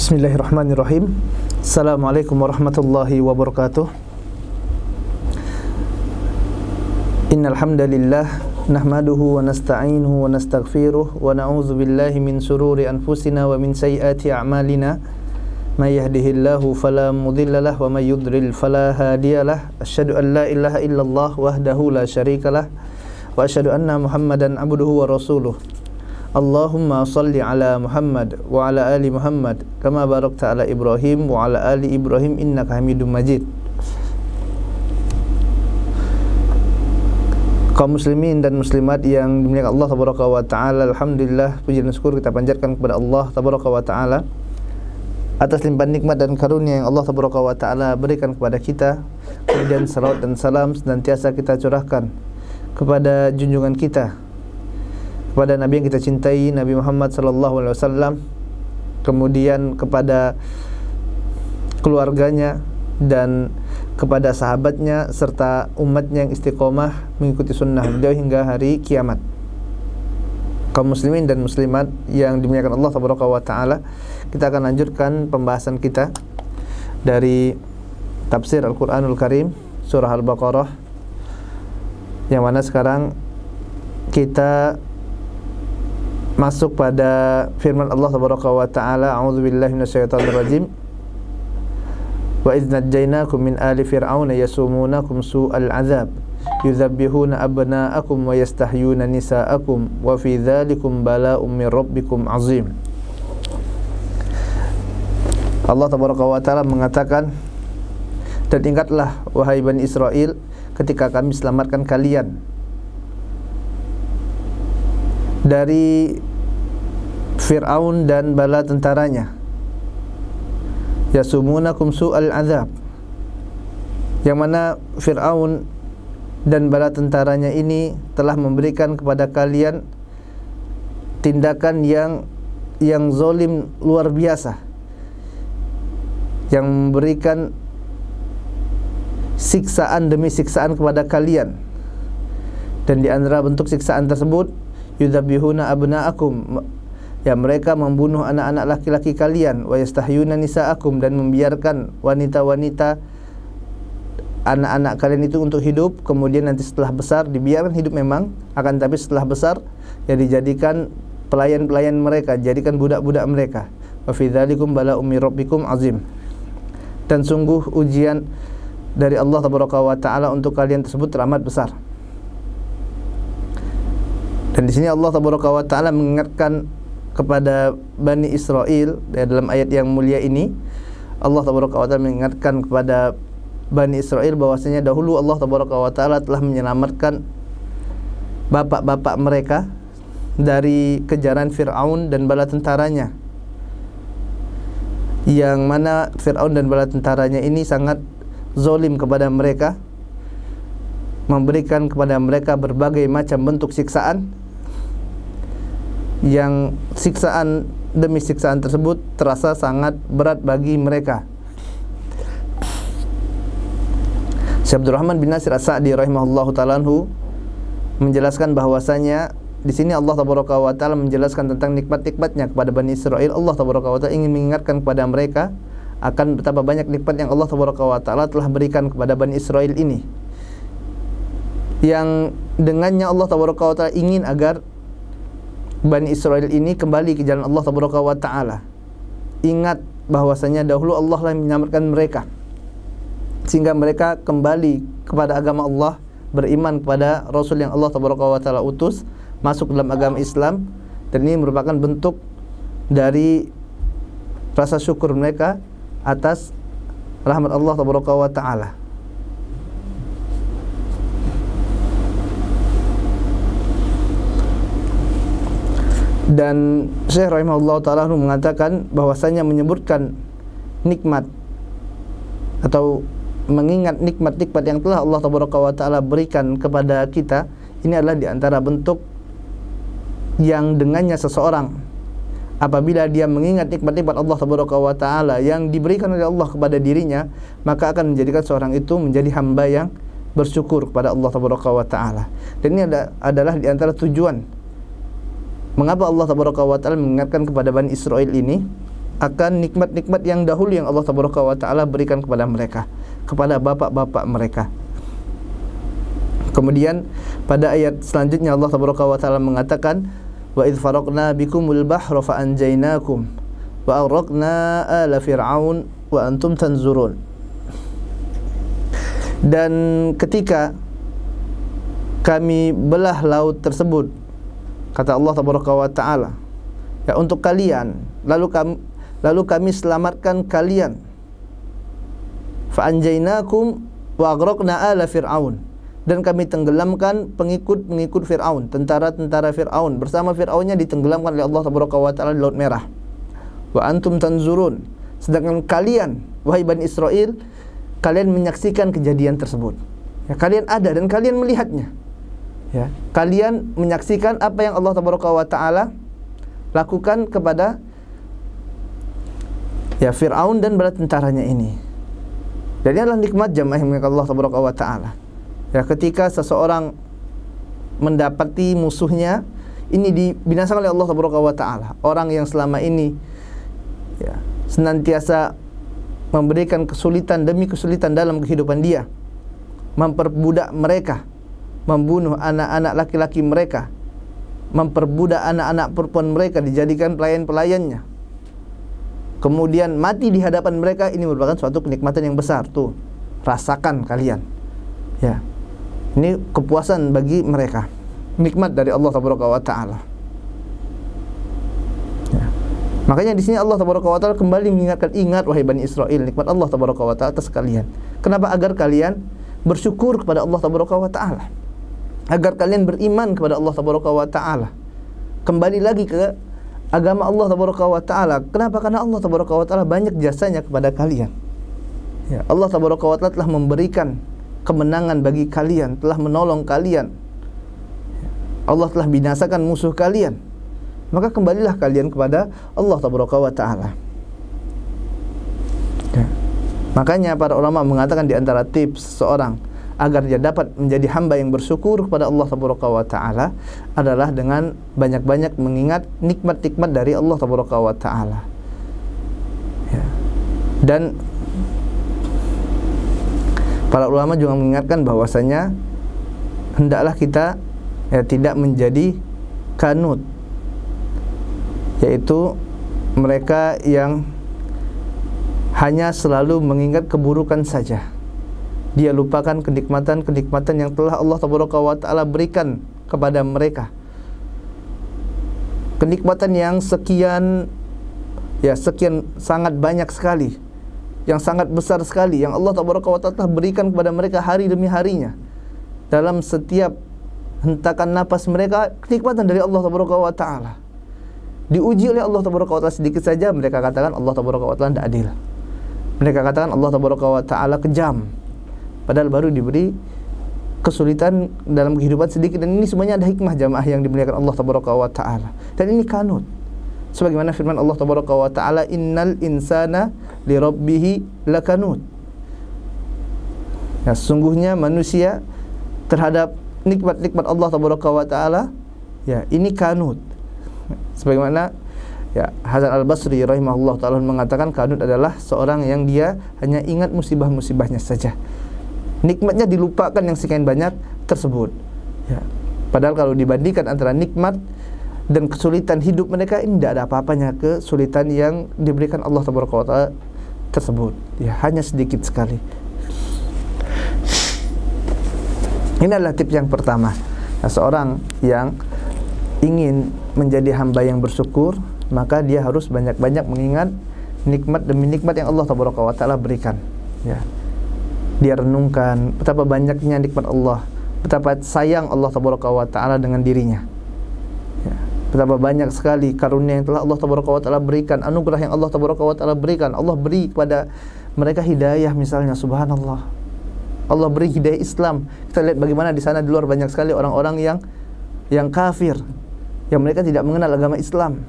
Bismillahirrahmanirrahim. Assalamualaikum warahmatullahi wabarakatuh. Innal hamdalillah nahmaduhu wa nasta'inuhu wa nastaghfiruh wa na'udzu billahi min shururi anfusina wa min sayyiati a'malina. May yahdihillahu fala mudhillalah wa may yudlil fala hadiyalah. Asyhadu an la ilaha illallah wahdahu la syarikalah wa asyhadu anna Muhammadan abduhu wa rasuluh. Allahumma salli ala Muhammad wa ala ali Muhammad kama barakta ala Ibrahim wa ala ali Ibrahim innaka Hamidum Majid. Kaum muslimin dan muslimat yang dimuliakan Allah tabaraka wa taala, alhamdulillah, puji dan syukur kita panjatkan kepada Allah tabaraka wa taala atas limpahan nikmat dan karunia yang Allah tabaraka wa taala berikan kepada kita. Kemudian salawat dan salam senantiasa kita curahkan kepada junjungan kita, kepada Nabi yang kita cintai, Nabi Muhammad sallallahu alaihi wasallam, kemudian kepada keluarganya dan kepada sahabatnya serta umatnya yang istiqomah mengikuti sunnah beliau hingga hari kiamat. Kaum muslimin dan muslimat yang dimuliakan Allah tabaraka wa taala, kita akan lanjutkan pembahasan kita dari tafsir Al-Qur'anul Karim surah Al-Baqarah, yang mana sekarang kita masuk pada firman Allah tabaraka wa taala, a'udzubillahi minasyaitonir rajim. Wa idz najjaynakum min ali fir'auna yasumunakum su'al 'adzab yudzabbihuna abna'akum wa yastahyuna nisa'akum wa fi dzalikum bala'un min rabbikum 'azim. Allah tabaraka wa taala mengatakan, dan ingatlah wahai Bani Israel ketika kami selamatkan kalian dari Fir'aun dan bala tentaranya. Yasumunakum su'al azab, yang mana Fir'aun dan bala tentaranya ini telah memberikan kepada kalian tindakan yang zalim luar biasa, yang memberikan siksaan demi siksaan kepada kalian. Dan di antara bentuk siksaan tersebut, yudzabihuna abna'akum, ya mereka membunuh anak-anak laki-laki kalian, wa yastahyuna nisa'akum, dan membiarkan wanita-wanita anak-anak kalian itu untuk hidup, kemudian nanti setelah besar dibiarkan hidup memang, akan tapi setelah besar ya dijadikan pelayan-pelayan mereka, jadikan budak-budak mereka. Wa fi dzalikum bala'um min rabbikum 'azim. Dan sungguh ujian dari Allah tabaraka wa taala untuk kalian tersebut teramat besar. Dan di sini Allah tabaraka wa taala mengingatkan kepada Bani Israel dalam ayat yang mulia ini. Allah tabaraka wa taala mengingatkan kepada Bani Israel bahwasanya dahulu Allah tabaraka wa taala telah menyelamatkan bapak-bapak mereka dari kejaran Fir'aun dan bala tentaranya, yang mana Fir'aun dan bala tentaranya ini sangat zalim kepada mereka, memberikan kepada mereka berbagai macam bentuk siksaan, yang siksaan demi siksaan tersebut terasa sangat berat bagi mereka. Syekh Abdurrahman bin Nasir As-Sa'di rahimahullahu ta'ala anhu menjelaskan bahwasanya di sini Allah tabaraka wa taala menjelaskan tentang nikmat-nikmatnya kepada Bani Israel. Allah tabaraka wa taala ingin mengingatkan kepada mereka akan betapa banyak nikmat yang Allah tabaraka wa taala telah berikan kepada Bani Israel ini, yang dengannya Allah tabaraka wa taala ingin agar Bani Israel ini kembali ke jalan Allah tabaraka wa taala. Ingat bahwasanya dahulu Allah lah menyelamatkan mereka, sehingga mereka kembali kepada agama Allah, beriman kepada Rasul yang Allah tabaraka wa taala utus, masuk dalam agama Islam. Dan ini merupakan bentuk dari rasa syukur mereka atas rahmat Allah tabaraka wa taala. Dan Syekh rahimahullah ta'ala mengatakan bahwasanya menyebutkan nikmat atau mengingat nikmat-nikmat yang telah Allah tabaraka wa ta'ala berikan kepada kita, ini adalah di antara bentuk yang dengannya seseorang apabila dia mengingat nikmat-nikmat Allah tabaraka wa ta'ala yang diberikan oleh Allah kepada dirinya, maka akan menjadikan seorang itu menjadi hamba yang bersyukur kepada Allah tabaraka wa ta'ala. Dan ini adalah di antara tujuan mengapa Allah tabaraka wa taala mengingatkan kepada Bani Israel ini akan nikmat-nikmat yang dahulu yang Allah Tabaraka wa Ta'ala berikan kepada mereka, kepada bapak-bapak mereka. Kemudian pada ayat selanjutnya Allah Tabaraka wa Ta'ala mengatakan, wa idh faraqna bikumul bahra fa anjaynakum wa aghraqna ala fir'aun wa antum tanzurun. Dan ketika kami belah laut tersebut, kata Allah Tabaraka wa Ta'ala, ya, untuk kalian, lalu kami selamatkan kalian. Fa anjaynakum wa aghraqna ala fir'aun, dan kami tenggelamkan pengikut-pengikut Fir'aun, tentara-tentara Fir'aun bersama Fir'aunnya ditenggelamkan oleh Allah Tabaraka wa Ta'ala di Laut Merah. Wa antum tanzurun, sedangkan kalian, wahai Bani Israel, kalian menyaksikan kejadian tersebut. Ya, kalian ada dan kalian melihatnya. Ya, kalian menyaksikan apa yang Allah Tabaraka wa Ta'ala lakukan kepada ya Fir'aun dan bala tentaranya ini. Dan ini adalah nikmat jamaah yang Allah Tabaraka wa Ta'ala. Ya, ketika seseorang mendapati musuhnya ini dibinasakan oleh Allah Tabaraka wa Ta'ala, orang yang selama ini ya senantiasa memberikan kesulitan demi kesulitan dalam kehidupan dia, memperbudak mereka, membunuh anak-anak laki-laki mereka, memperbudak anak-anak perempuan mereka, dijadikan pelayan-pelayannya, kemudian mati di hadapan mereka. Ini merupakan suatu kenikmatan yang besar. Tuh, rasakan kalian. Ya, ini kepuasan bagi mereka, nikmat dari Allah Tabaraka wa Ta'ala. Ya. Makanya di sini Allah Tabaraka wa Ta'ala kembali mengingatkan, ingat wahai Bani Israel, nikmat Allah Tabaraka wa Ta'ala atas kalian. Kenapa? Agar kalian bersyukur kepada Allah Tabaraka wa Ta'ala, agar kalian beriman kepada Allah Tabaraka wa Ta'ala, kembali lagi ke agama Allah Tabaraka wa Ta'ala. Kenapa? Karena Allah Tabaraka wa Ta'ala banyak jasanya kepada kalian. Ya, Allah Tabaraka wa Ta'ala telah memberikan kemenangan bagi kalian, telah menolong kalian. Allah telah binasakan musuh kalian. Maka kembalilah kalian kepada Allah Tabaraka wa Ta'ala. Ya. Makanya para ulama mengatakan di antara tips seseorang agar dia dapat menjadi hamba yang bersyukur kepada Allah Tabaraka wa Ta'ala adalah dengan banyak-banyak mengingat nikmat-nikmat dari Allah Tabaraka wa Ta'ala. Ya. Dan para ulama juga mengingatkan bahwasanya hendaklah kita ya tidak menjadi kanut, yaitu mereka yang hanya selalu mengingat keburukan saja. Dia lupakan kenikmatan-kenikmatan yang telah Allah Tabaraka wa Ta'ala berikan kepada mereka. Kenikmatan yang sekian sangat banyak sekali, yang sangat besar sekali, yang Allah Tabaraka wa Ta'ala berikan kepada mereka hari demi harinya. Dalam setiap hentakan napas mereka, kenikmatan dari Allah Tabaraka wa Ta'ala. Diuji oleh Allah Tabaraka wa Ta'ala sedikit saja, mereka katakan Allah Tabaraka wa Ta'ala tidak adil. Mereka katakan Allah Tabaraka wa Ta'ala kejam, padahal baru diberi kesulitan dalam kehidupan sedikit. Dan ini semuanya ada hikmah jamaah yang dimuliakan Allah Tabaraka wa Ta'ala. Dan ini kanut, sebagaimana firman Allah Tabaraka wa Ta'ala, innal insana li rabbihi lakanut. Ya, sesungguhnya manusia terhadap nikmat-nikmat Allah Tabaraka wa Ta'ala ya ini kanut. Sebagaimana ya Hasan Al-Basri rahimahullah ta'ala mengatakan, kanut adalah seorang yang dia hanya ingat musibah-musibahnya saja, nikmatnya dilupakan yang sekian banyak tersebut. Ya. Padahal kalau dibandingkan antara nikmat dan kesulitan hidup mereka, ini tidak ada apa-apanya kesulitan yang diberikan Allah Tabaraka wa Ta'ala tersebut. Ya, hanya sedikit sekali. Ini adalah tips yang pertama. Nah, seorang yang ingin menjadi hamba yang bersyukur, maka dia harus banyak-banyak mengingat nikmat demi nikmat yang Allah Tabaraka wa Ta'ala berikan. Ya. Dia renungkan betapa banyaknya nikmat Allah, betapa sayang Allah Tabaraka wa Ta'ala dengan dirinya. Ya. Betapa banyak sekali karunia yang telah Allah Tabaraka wa Ta'ala berikan, anugerah yang Allah Tabaraka wa Ta'ala berikan. Allah beri kepada mereka hidayah misalnya, subhanallah. Allah beri hidayah Islam. Kita lihat bagaimana di sana di luar banyak sekali orang-orang yang kafir, yang mereka tidak mengenal agama Islam,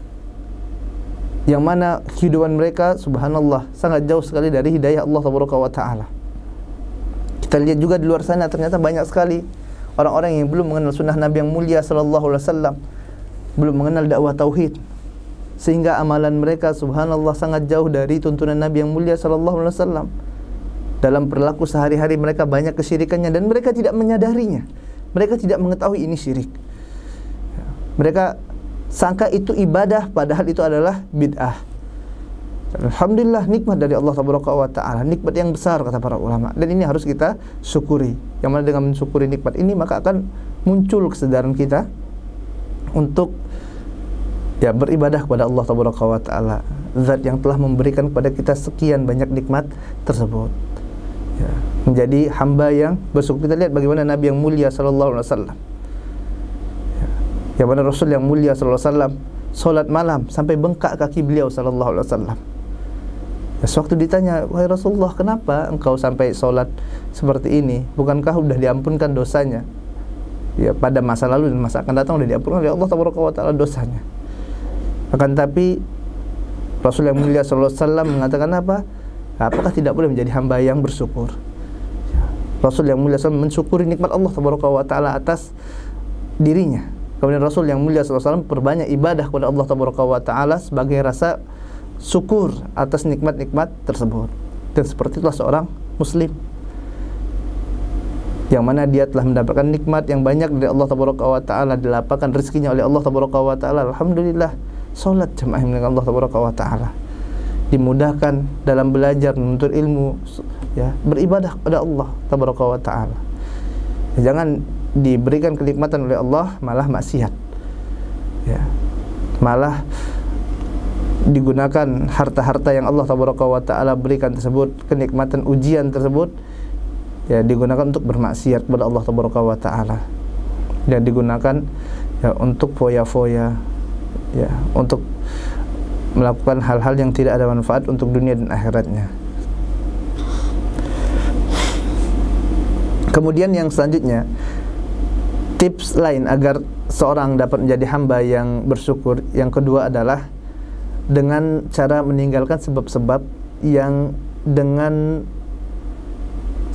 yang mana kehidupan mereka subhanallah sangat jauh sekali dari hidayah Allah Tabaraka wa Ta'ala. Kita lihat juga di luar sana ternyata banyak sekali orang-orang yang belum mengenal sunnah Nabi yang mulia sallallahu alaihi wasallam, belum mengenal dakwah tauhid. sehingga amalan mereka subhanallah sangat jauh dari tuntunan Nabi yang mulia sallallahu alaihi wasallam. Dalam perilaku sehari-hari mereka banyak kesyirikannya dan mereka tidak menyadarinya. Mereka tidak mengetahui ini syirik. Mereka sangka itu ibadah padahal itu adalah bid'ah. Alhamdulillah, nikmat dari Allah tabaraka wa taala, nikmat yang besar kata para ulama, dan ini harus kita syukuri. Yang mana dengan mensyukuri nikmat ini maka akan muncul kesadaran kita untuk ya beribadah kepada Allah tabaraka wa taala, zat yang telah memberikan kepada kita sekian banyak nikmat tersebut. Ya, menjadi hamba yang bersyukur. Kita lihat bagaimana Nabi yang mulia sallallahu alaihi wasallam. Yang mana Rasul yang mulia sallallahu alaihi wasallam salat malam sampai bengkak kaki beliau sallallahu alaihi wasallam. Ya, sewaktu ditanya, "Wahai Rasulullah, kenapa engkau sampai salat seperti ini? Bukankah sudah diampunkan dosanya?" Ya, pada masa lalu dan masa akan datang sudah diampunkan oleh Allah tabaraka wa taala dosanya. Akan tapi Rasul yang mulia sallallahu alaihi wasallam mengatakan apa? Apakah tidak boleh menjadi hamba yang bersyukur? Ya, Rasul yang mulia sallallahu alaihi wasallam mensyukuri nikmat Allah tabaraka wa taala atas dirinya. Kemudian Rasul yang mulia sallallahu alaihi wasallam perbanyak ibadah kepada Allah tabaraka wa taala sebagai rasa syukur atas nikmat-nikmat tersebut. Dan seperti itulah seorang muslim, yang mana dia telah mendapatkan nikmat yang banyak dari Allah tabaraka wa taala, dilapangkan rezekinya oleh Allah tabaraka wa taala. Alhamdulillah, salat jamaah dengan Allah tabaraka wa taala, dimudahkan dalam belajar, menuntut ilmu, ya, beribadah kepada Allah tabaraka wa taala. Jangan diberikan kenikmatan oleh Allah malah maksiat, ya, malah digunakan harta-harta yang Allah tabaraka wa taala berikan tersebut, kenikmatan ujian tersebut, ya, digunakan untuk bermaksiat kepada Allah tabaraka wa taala, dan digunakan ya untuk foya-foya, ya, untuk melakukan hal-hal yang tidak ada manfaat untuk dunia dan akhiratnya. Kemudian yang selanjutnya, tips lain agar seorang dapat menjadi hamba yang bersyukur, yang kedua adalah dengan cara meninggalkan sebab-sebab yang dengan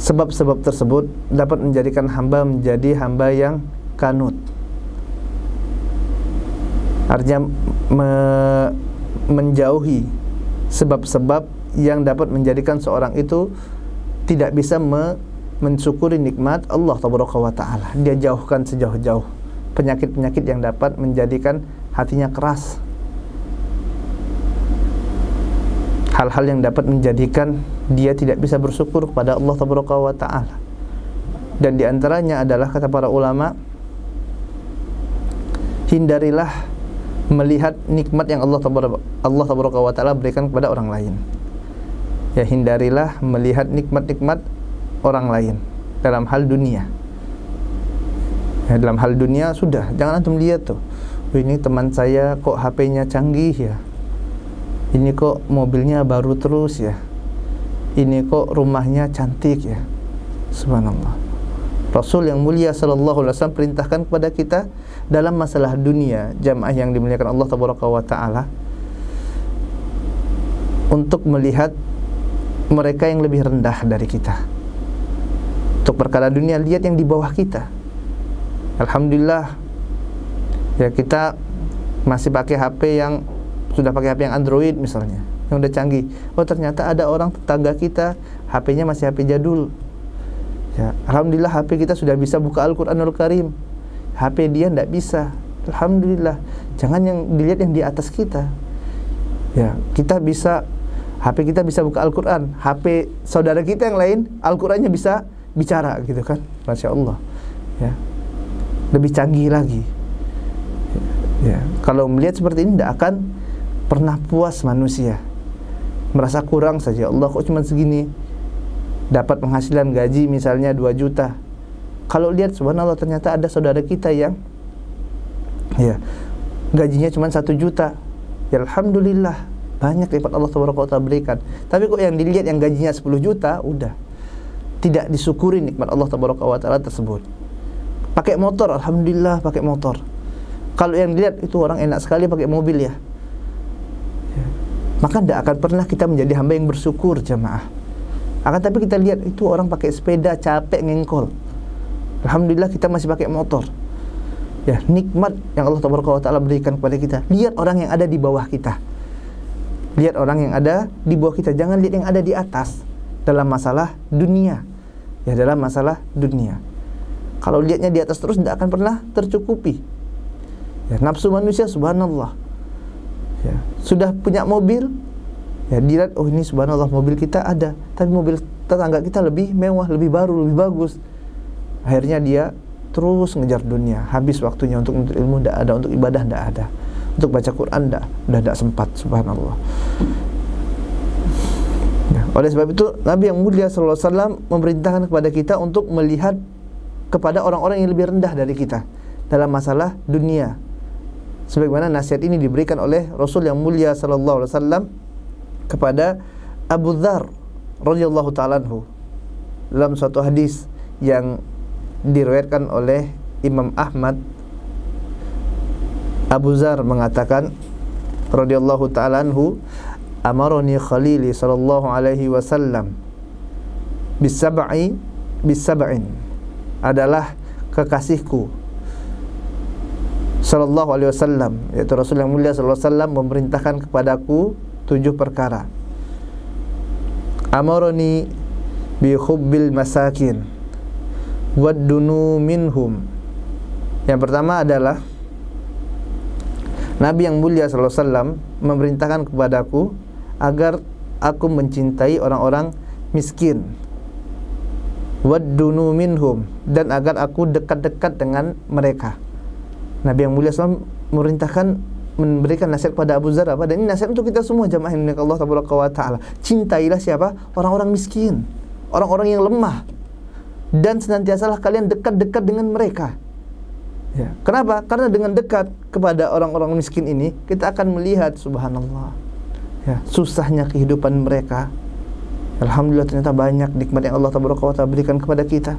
sebab-sebab tersebut dapat menjadikan hamba menjadi hamba yang kanut. Artinya menjauhi sebab-sebab yang dapat menjadikan seorang itu tidak bisa mensyukuri nikmat Allah tabaraka wa taala. Dia jauhkan sejauh-jauh penyakit-penyakit yang dapat menjadikan hatinya keras, hal-hal yang dapat menjadikan dia tidak bisa bersyukur kepada Allah tabaraka wa taala. Dan diantaranya adalah, kata para ulama, hindarilah melihat nikmat yang Allah tabaraka wa taala berikan kepada orang lain. Ya, hindarilah melihat nikmat-nikmat orang lain dalam hal dunia. Ya, dalam hal dunia sudah, jangan antum lihat tuh, ini teman saya kok HP-nya canggih ya, ini kok mobilnya baru terus ya, ini kok rumahnya cantik ya. Subhanallah. Rasul yang mulia sallallahu alaihi wasallam perintahkan kepada kita dalam masalah dunia, jamaah yang dimuliakan Allah tabaraka wa taala, untuk melihat mereka yang lebih rendah dari kita. Untuk perkara dunia, lihat yang di bawah kita. Alhamdulillah, ya, kita masih pakai HP yang sudah pakai HP yang Android misalnya, yang udah canggih. Oh, ternyata ada orang tetangga kita HP-nya masih HP jadul. Ya, alhamdulillah HP kita sudah bisa buka Al-Qur'anul Karim, HP dia tidak bisa. Alhamdulillah. Jangan yang dilihat yang di atas kita. Ya, kita bisa, HP kita bisa buka Al-Qur'an, HP saudara kita yang lain Al-Qur'annya bisa bicara gitu kan. Masya Allah, ya, lebih canggih lagi. Ya, kalau melihat seperti ini tidak akan pernah puas manusia, merasa kurang saja. Allah kok cuma segini, dapat penghasilan gaji misalnya 2 juta. Kalau lihat subhanallah, ternyata ada saudara kita yang ya gajinya cuma 1 juta. Ya, alhamdulillah, banyak lipat Allah taala berikan. Tapi kok yang dilihat yang gajinya 10 juta, udah tidak disyukuri nikmat Allah taala tersebut. Pakai motor, alhamdulillah pakai motor. Kalau yang dilihat itu orang enak sekali pakai mobil ya, maka tidak akan pernah kita menjadi hamba yang bersyukur, jamaah. Akan tapi kita lihat itu orang pakai sepeda capek ngengkol, alhamdulillah kita masih pakai motor. Ya, nikmat yang Allah Taala berikan kepada kita. Lihat orang yang ada di bawah kita. Lihat orang yang ada di bawah kita. Jangan lihat yang ada di atas dalam masalah dunia. Ya, dalam masalah dunia. Kalau lihatnya di atas terus tidak akan pernah tercukupi. Ya, nafsu manusia subhanallah. Ya, sudah punya mobil, ya dilihat, oh ini subhanallah mobil kita ada, tapi mobil tetangga kita lebih mewah, lebih baru, lebih bagus. Akhirnya dia terus ngejar dunia, habis waktunya untuk menuntut ilmu tidak ada, untuk ibadah tidak ada, untuk baca Quran tidak sempat, subhanallah. Ya, oleh sebab itu Nabi yang mulia sallallahu alaihi wasallam memerintahkan kepada kita untuk melihat kepada orang-orang yang lebih rendah dari kita dalam masalah dunia. Sebagaimana nasihat ini diberikan oleh Rasul yang mulia sallallahu alaihi wasallam kepada Abu Dzar radhiyallahu ta'ala anhu dalam suatu hadis yang diriwayatkan oleh Imam Ahmad. Abu Dzar mengatakan radhiyallahu ta'ala anhu, amaroni khalili sallallahu alaihi wasallam bisab'in, adalah kekasihku sallallahu alaihi wasallam, yaitu Rasul yang mulia sallallahu alaihi wasallam memerintahkan kepadaku 7 perkara. Amaroni bi hubbil masakin waddunu minhum. Yang pertama adalah Nabi yang mulia sallallahu alaihi wasallam memerintahkan kepadaku agar aku mencintai orang-orang miskin, waddunu minhum, dan agar aku dekat-dekat dengan mereka. Nabi yang mulia SAW memerintahkan, memberikan nasihat kepada Abu Dzar apa? Dan ini nasihat untuk kita semua jamaah yang dimuliakan Allah Taala. Cintailah siapa? Orang-orang miskin, orang-orang yang lemah, dan senantiasalah kalian dekat-dekat dengan mereka. Ya. Kenapa? Karena dengan dekat kepada orang-orang miskin ini, kita akan melihat subhanallah, ya, susahnya kehidupan mereka. Alhamdulillah ternyata banyak nikmat yang Allah Taala berikan kepada kita.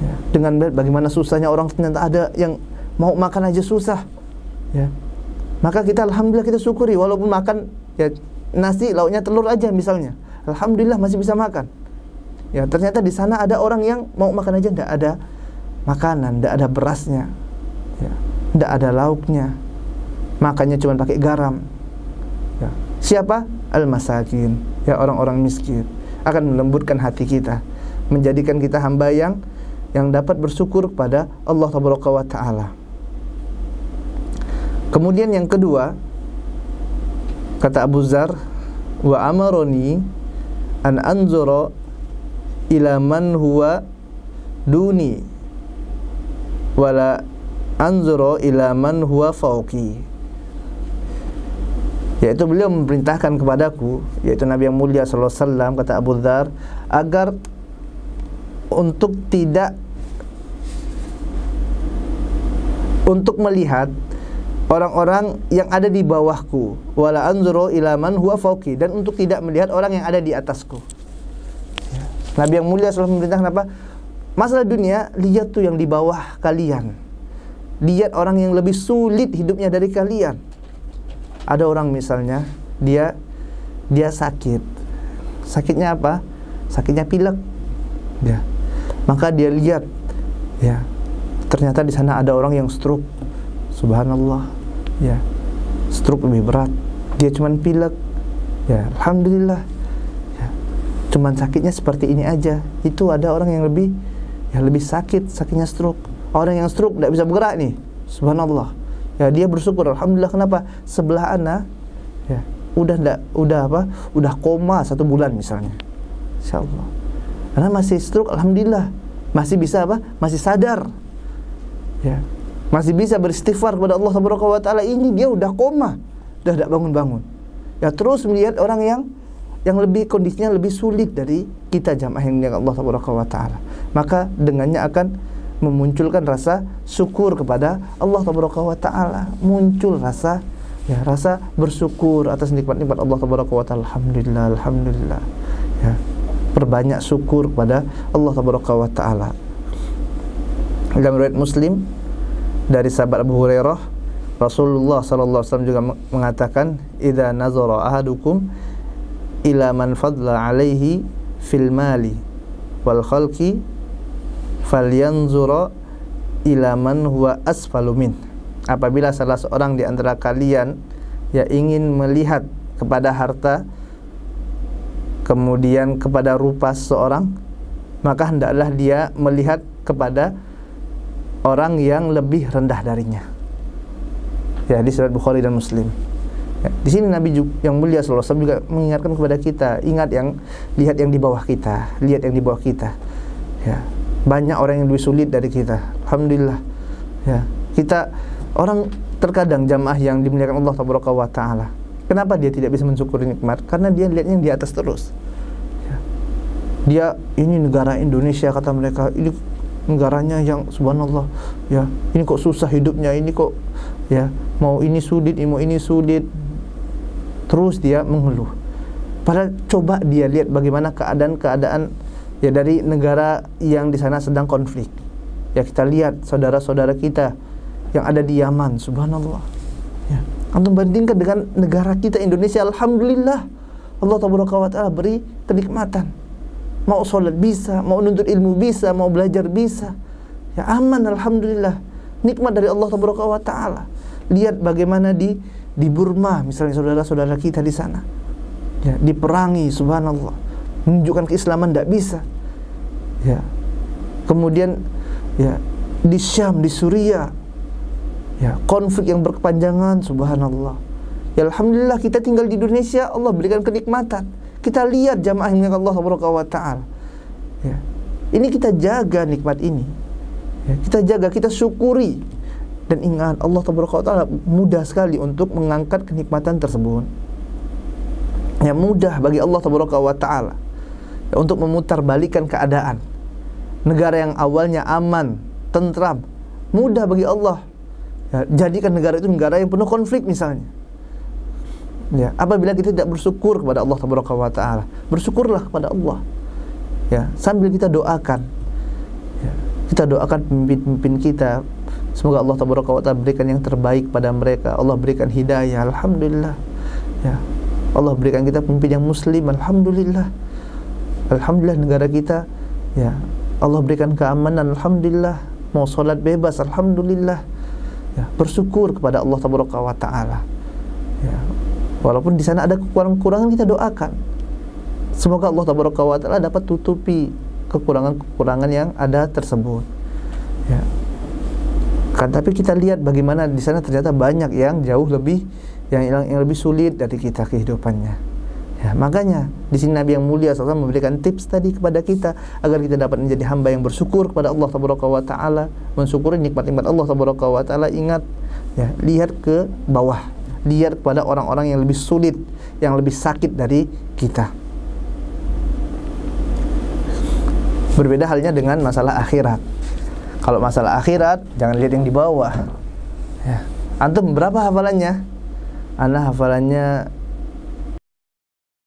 Ya. Dengan bagaimana susahnya orang, ternyata ada yang mau makan aja susah. Ya. Maka kita alhamdulillah kita syukuri, walaupun makan ya nasi lauknya telur aja misalnya, alhamdulillah masih bisa makan. Ya, ternyata di sana ada orang yang mau makan aja tidak ada makanan, tidak ada berasnya, ya, tidak ada lauknya, makannya cuma pakai garam. Ya. Siapa? Al-masakin, ya, orang-orang miskin. Akan melembutkan hati kita, menjadikan kita hamba yang dapat bersyukur kepada Allah Taala. Kemudian yang kedua, kata Abu Dzar, wa amaroni an anzura ila man huwa duni wala anzura ila man huwa fauqi. Yaitu beliau memerintahkan kepadaku, yaitu Nabi yang mulia sallallahu alaihi wasallam, kata Abu Dzar, agar untuk melihat orang-orang yang ada di bawahku, wala anzuru ila man huwa fauqi, dan untuk tidak melihat orang yang ada di atasku. Ya. Nabi yang mulia selalu memerintahkan apa? Masalah dunia, lihat tuh yang di bawah kalian. Lihat orang yang lebih sulit hidupnya dari kalian. Ada orang misalnya dia sakit. Sakitnya apa? Sakitnya pilek. Ya. Maka dia lihat, ya, ternyata di sana ada orang yang stroke. Subhanallah. Ya, stroke lebih berat, dia cuman pilek. Ya, alhamdulillah. Ya, cuman sakitnya seperti ini aja. Itu ada orang yang lebih sakit, sakitnya stroke. Orang yang stroke tidak bisa bergerak nih. Subhanallah. Ya, dia bersyukur, alhamdulillah. Kenapa? Sebelah ana, ya, udah koma 1 bulan misalnya. Insyaallah. Karena masih stroke, alhamdulillah. Masih bisa apa? Masih sadar. Ya. Masih bisa beristighfar kepada Allah Taala. Ini dia udah koma, udah tidak bangun-bangun. Ya, terus melihat orang yang lebih kondisinya lebih sulit dari kita jamaah yang dimuliakan Allah Taala. Maka dengannya akan memunculkan rasa syukur kepada Allah Taala. Muncul rasa bersyukur atas nikmat-nikmat Allah Taala. Alhamdulillah. Ya, perbanyak syukur kepada Allah Taala. Dalam riwayat Muslim dari sahabat Abu Hurairah, Rasulullah sallallahu alaihi wasallam juga mengatakan, idza nazara ahadukum ila man fadla alaihi fil mali wal khalqi falyanzura ila man huwa asfalu min. Apabila salah seorang di antara kalian ingin melihat kepada harta, kemudian kepada rupa seseorang, maka hendaklah dia melihat kepada orang yang lebih rendah darinya. Ya, di surat Bukhari dan Muslim. Ya, di sini Nabi yang mulia sallallahu alaihi wasallam juga mengingatkan kepada kita, lihat yang di bawah kita, lihat yang di bawah kita. Ya, banyak orang yang lebih sulit dari kita. Alhamdulillah. Ya, kita orang terkadang jamaah yang dimuliakan Allah tabaraka wa taala, kenapa dia tidak bisa mensyukuri nikmat? Karena dia lihatnya yang di atas terus. Ya. Dia ini negara Indonesia kata mereka, ini negaranya yang subhanallah, ya, ini kok susah hidupnya, ini kok ya mau ini sulit, mau ini sulit. Terus dia mengeluh. Padahal coba dia lihat bagaimana keadaan ya dari negara yang di sana sedang konflik. Ya, kita lihat saudara-saudara kita yang ada di Yaman, subhanallah. Ya, antum bandingkan dengan negara kita Indonesia, alhamdulillah Allah tabaraka wa taala beri kenikmatan. Mau sholat bisa, mau nuntut ilmu bisa, mau belajar bisa. Ya, aman alhamdulillah. Nikmat dari Allah tabaraka wa taala. Lihat bagaimana di Burma misalnya saudara-saudara kita di sana. Ya, diperangi subhanallah. Menunjukkan keislaman tidak bisa. Ya. Kemudian ya di Syam, di Suriah, ya, konflik yang berkepanjangan subhanallah. Ya, alhamdulillah kita tinggal di Indonesia, Allah berikan kenikmatan. Kita lihat jamaah yang Allah tabaraka wa taala. Ya. Ini kita jaga nikmat ini. Ya, kita jaga, kita syukuri. Dan ingat Allah tabaraka wa taala mudah sekali untuk mengangkat kenikmatan tersebut. Ya, mudah bagi Allah tabaraka wa taala ya, untuk memutarbalikkan keadaan. Negara yang awalnya aman, tentram, mudah bagi Allah ya, jadikan negara itu negara yang penuh konflik misalnya. Ya, apabila kita tidak bersyukur kepada Allah tabaraka wa taala, bersyukurlah kepada Allah. Ya, sambil kita doakan. Ya, kita doakan pemimpin-pemimpin kita. Semoga Allah tabaraka wa taala berikan yang terbaik pada mereka. Allah berikan hidayah, alhamdulillah. Ya, Allah berikan kita pemimpin yang muslim, alhamdulillah. Alhamdulillah negara kita, ya, Allah berikan keamanan, alhamdulillah. Mau sholat bebas, alhamdulillah. Ya, bersyukur kepada Allah tabaraka wa taala. Ya, walaupun di sana ada kekurangan-kekurangan, kita doakan. Semoga Allah tabaraka wa taala dapat tutupi kekurangan-kekurangan yang ada tersebut. Ya. Kan, tapi kita lihat bagaimana di sana ternyata banyak yang jauh lebih yang lebih sulit dari kita kehidupannya. Ya, makanya di sini Nabi yang mulia SAW memberikan tips tadi kepada kita agar kita dapat menjadi hamba yang bersyukur kepada Allah tabaraka wa taala, mensyukuri nikmat-nikmat Allah tabaraka wa taala. Ingat ya, lihat ke bawah, lihat kepada orang-orang yang lebih sulit, yang lebih sakit dari kita. Berbeda halnya dengan masalah akhirat. Kalau masalah akhirat, jangan lihat yang di bawah. Ya. Antum berapa hafalannya? Ana hafalannya